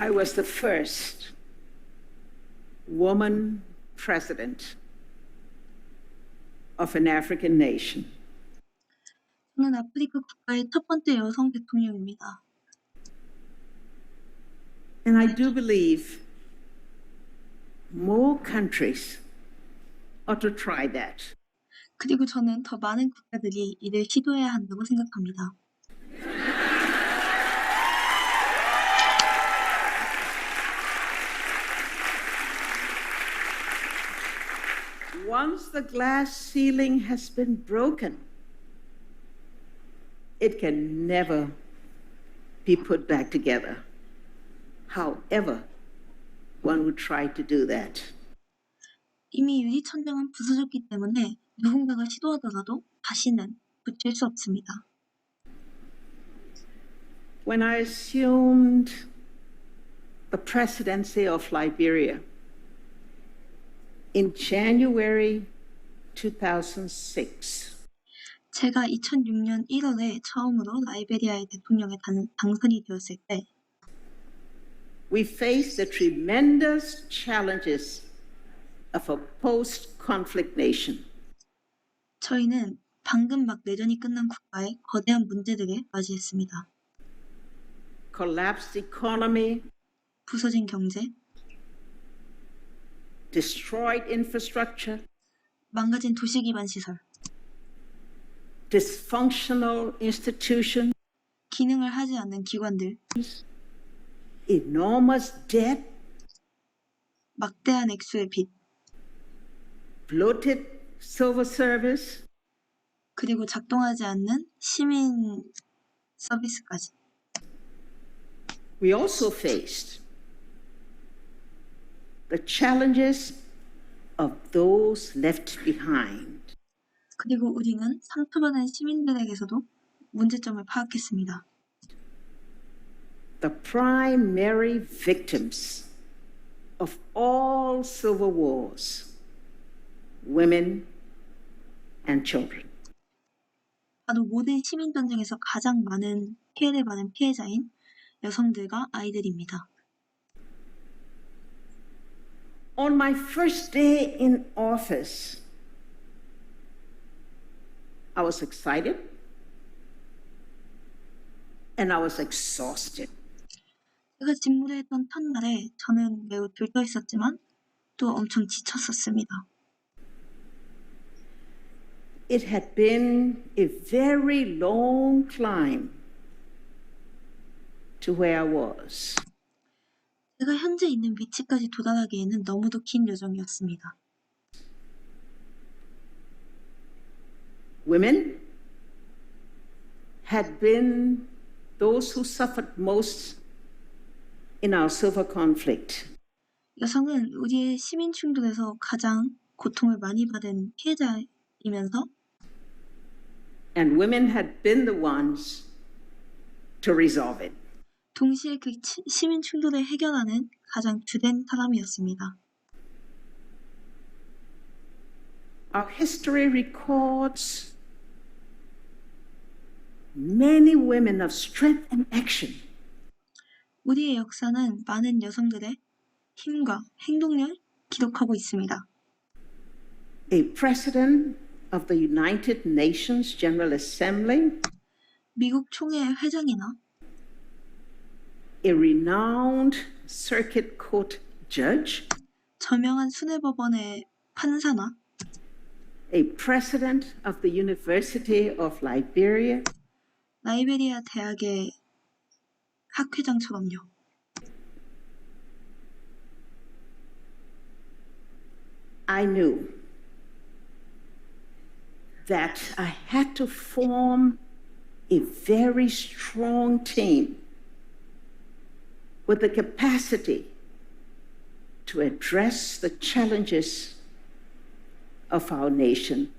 I was the first woman president of an African nation. 저는 아프리카 국가의 첫 번째 여성 대통령입니다. And I do believe more countries ought to try that. 그리고 저는 더 많은 국가들이 이를 시도해야 한다고 생각합니다. Once the glass ceiling has been broken, it can never be put back together. However, one would try to do that. 이미 유리천장은 부서졌기 때문에 누군가가 시도하더라도 다시는 붙일 수 없습니다. When I assumed the presidency of Liberia in January 2006, 제가 2006년 1월에 처음으로 라이베리아의 대통령에 당선이 되었을 때 we faced the tremendous challenges of a post-conflict nation. 저희는 방금 막 내전이 끝난 국가의 거대한 문제들을 맞이했습니다. Collapsed economy, 부서진 경제, destroyed infrastructure, 망가진 도시 기반 시설, dysfunctional institutions, 기능을 하지 않는 기관들, enormous debt, 막대한 액수의 빚, bloated civil service, 그리고 작동하지 않는 시민 서비스까지. We also faced the challenges of those left behind. 그리고 우리는 상처받은 시민들에게서도 문제점을 파악했습니다. The primary victims of all civil wars, women and children. 바로 모든 시민 전쟁에서 가장 많은 피해를 받은 피해자인 여성들과 아이들입니다. On my first day in office, I was excited and I was exhausted. 제가 직무를 했던 첫날에 저는 매우 들떠 있었지만 또 엄청 지쳤었습니다. It had been a very long climb to where I was. 제가 현재 있는 위치까지 도달하기에는 너무도 긴 여정이었습니다. Women had been those who suffered most in our civil conflict. 여성은 우리의 시민 충돌에서 가장 고통을 많이 받은 피해자이면서 And women had been the ones to resolve it. 동시에 그 시민 충돌을 해결하는 가장 주된 사람이었습니다. Our history records many women of strength and action. 우리의 역사는 많은 여성들의 힘과 행동력을 기록하고 있습니다. A president of the United Nations General Assembly, 미국 총회 회장이나 a renowned circuit court judge, 저명한 수뇌법원의 판사나 a president of the University of Liberia, 라이베리아 대학의 학회장처럼요. I knew that I had to form a very strong team with the capacity to address the challenges of our nation.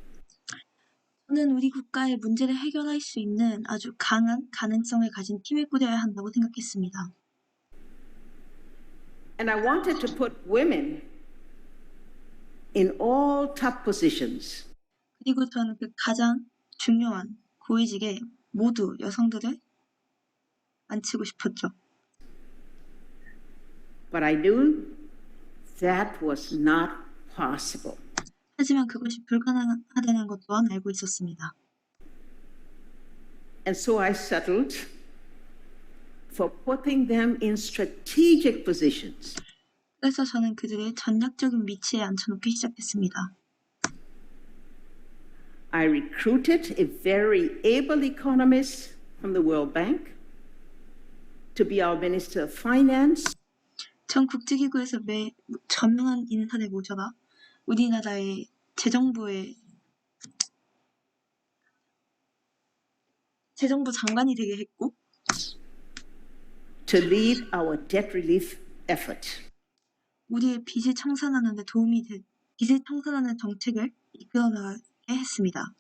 저는 우리 국가의 문제를 해결할 수 있는 아주 강한 가능성을 가진 팀을 꾸려야 한다고 생각했습니다. And I wanted to put women in all top positions. 그리고 저는 그 가장 중요한 고위직에 모두 여성들을 앉히고 싶었죠. But I knew that was not possible. 하지만 그것이 불가능하다는 것 또한 알고 있었습니다. And so I settled for putting them in strategic positions. 그래서 저는 그들을 전략적인 위치에 앉혀놓기 시작했습니다. I recruited a very able economist from the World Bank to be our Minister of Finance. 전 국제기구에서 저명한 인사를 모셔다 우리나라의 재정부 장관이 되게 했고, to lead our debt relief effort. 우리의 빚을 청산하는 정책을 이끌어 나가게 했습니다.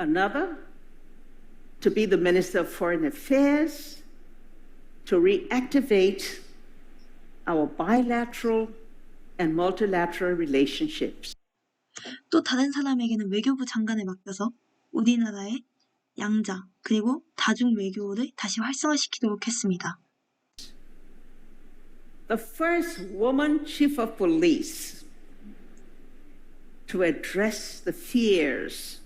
Another, to be the Minister of Foreign Affairs, to reactivate our bilateral and multilateral relationships. 또 다른 사람에게는 외교부 장관을 맡겨서 우리나라의 양자 그리고 다중 외교를 다시 활성화시키도록 했습니다. The first woman chief of police to address the fears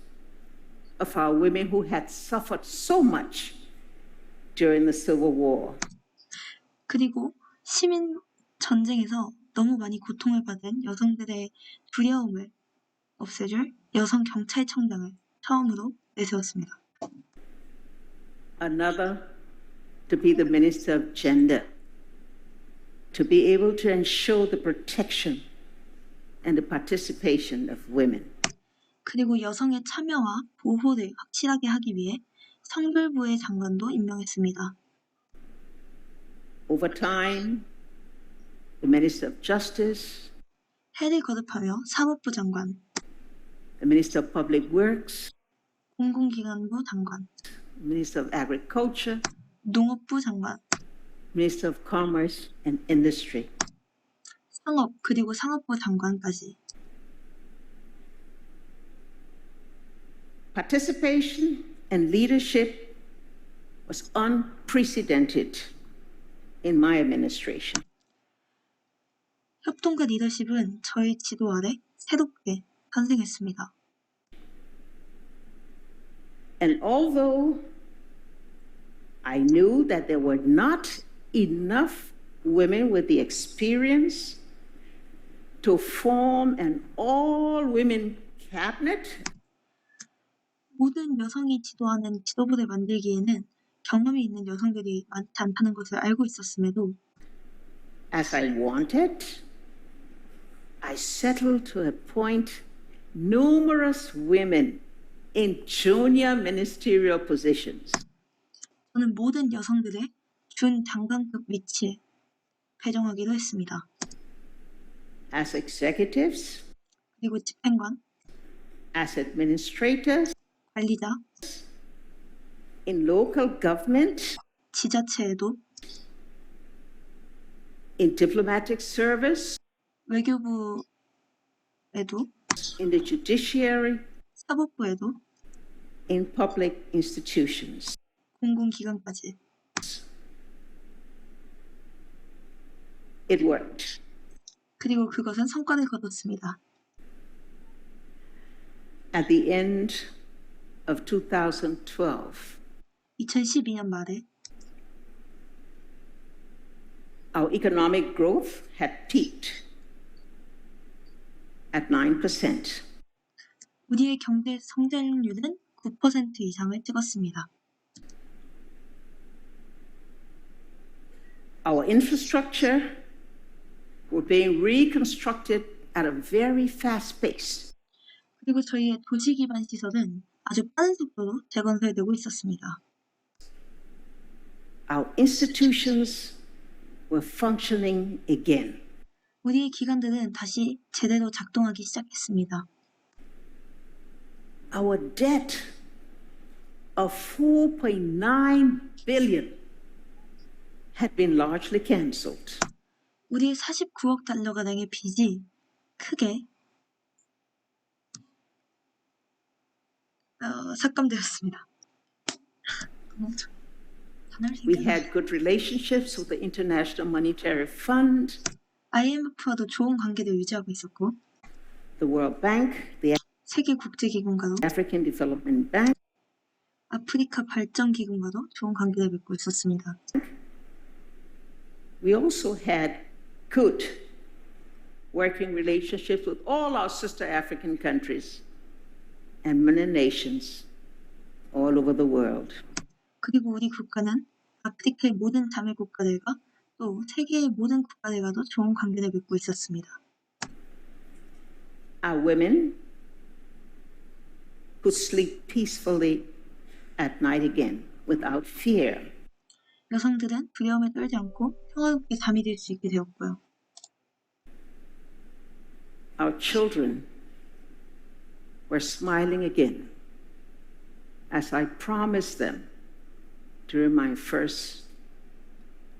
of our women who had suffered so much during the Civil War. 그리고 시민 전쟁에서 너무 많이 고통을 받은 여성들의 두려움을 없애줄 여성 경찰청장을 처음으로 내세웠습니다. Another, to be the Minister of Gender, to be able to ensure the protection and the participation of women. 그리고 여성의 참여와 보호를 확실하게 하기 위해 성별부의 장관도 임명했습니다. Over time, the Minister of Justice, 해를 거듭하며 사법부 장관, the Minister of Public Works, 공공기관부 장관, Minister of Agriculture, 농업부 장관, Minister of Commerce and Industry. 상업 그리고 상업부 장관까지. Participation and leadership was unprecedented in my administration. 협동과 리더십은 저의 지도 아래 새롭게 탄생했습니다. And although I knew that there were not enough women with the experience to form an all-women cabinet, 모든 여성이 지도하는 지도부를 만들기에는 경험이 있는 여성들이 많지 않다는 것을 알고 있었음에도 as I wanted, I settled to appoint numerous women in junior ministerial positions. 저는 모든 여성들의 준 장관급 위치에 배정하기로 했습니다. As executives, 그리고 집행관, as administrators, 관리자, in local government, 지자체에도, in diplomatic service, 외교부에도, in the judiciary, 사법부에도, in public institutions. 공공기관까지. It worked. 그리고 그것은 성과를 거뒀습니다. At the end of 2012, 2012년 말에 our economic growth had peaked at 9%. 우리의 경제 성장률은 9% 이상을 찍었습니다. Our infrastructure were being reconstructed at a very fast pace. 그리고 저희의 도시 기반 시설은 아주 빠른 속도로 재건설되고 있었습니다. Our institutions were functioning again. 우리의 기관들은 다시 제대로 작동하기 시작했습니다. Our debt of 4.9 billion had been largely cancelled. 우리의 49억 달러가량의 빚이 크게 삭감되었습니다. 단어를 We 생각나. had good relationships with the International Monetary Fund, IMF와도 좋은 관계를 유지하고 있었고 the World Bank, the 세계국제기금과도 African Development Bank, 아프리카 발전기금과도 좋은 관계를 맺고 있었습니다. We also had good working relationships with all our sister African countries and many nations all over the world. 그리고 우리 국가는 아프리카의 모든 자매 국가들과 또 세계의 모든 국가들과도 좋은 관계를 맺고 있었습니다. Our women could sleep peacefully at night again without fear. 여성들은 두려움에 떨지 않고 평화롭게 잠이 들 수 있게 되었고요. Our children were smiling again as I promised them during my first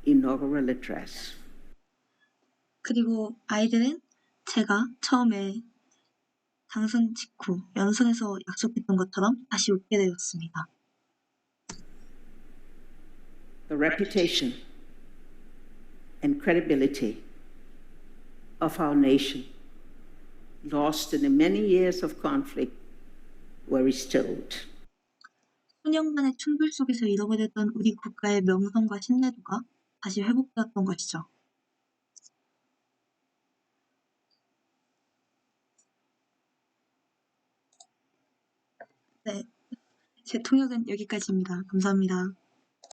inaugural address. 그리고 아이들은 제가 처음에 당선 직후 연설에서 약속했던 것처럼 다시 웃게 되었습니다. The reputation and credibility of our nation, lost in the many years of conflict, were restored. 수년간의 충돌 속에서 잃어버렸던 우리 국가의 명성과 신뢰도가 다시 회복되었던 것이죠. 네, 제 통역은 여기까지입니다. 감사합니다.